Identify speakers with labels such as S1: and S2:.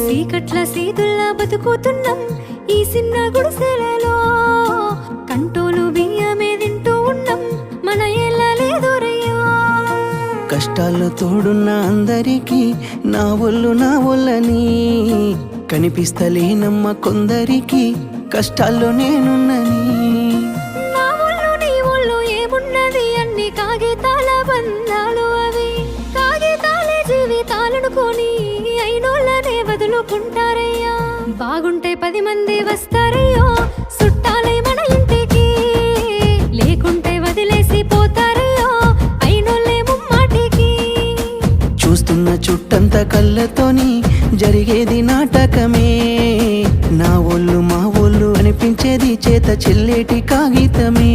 S1: సీకట్ల సీతుల్లా బతుకుతున్నాం ఈ చిన్న గుడిసెలలో. కంటోలు బియ్యమే తింటూ ఉన్నాం మన ఏళ్ళ లేదోరయ్యా.
S2: కష్టాల్లో తోడున్న అందరికీ నా ఒళ్ళని కనిపిస్తలేనమ్మ కొందరికి కష్టాల్లో నేనున్నని.
S1: నా ఒళ్ళు నీ ఒళ్ళు ఏమున్నది అన్ని కాగితాల బంధాలు, అవి కాగితాలే జీవితాలనుకొని అయినోళ్ళనే వదులుకుంటారయ్యా. బాగుంటే 10 మంది వస్తారయ్యో చుట్టాలే మన ఇంటికి, లేకుంటే వదిలేసి పోతారయ్యో అయినోళ్ళే ముమ్మాటికి.
S2: చూస్తున్న చుట్టంత కళ్ళతోని జరిగేది నాటకమే, నా ఒళ్ళు మా ఒళ్ళు అనిపించేది చేత చెల్లేటి కాగితమే.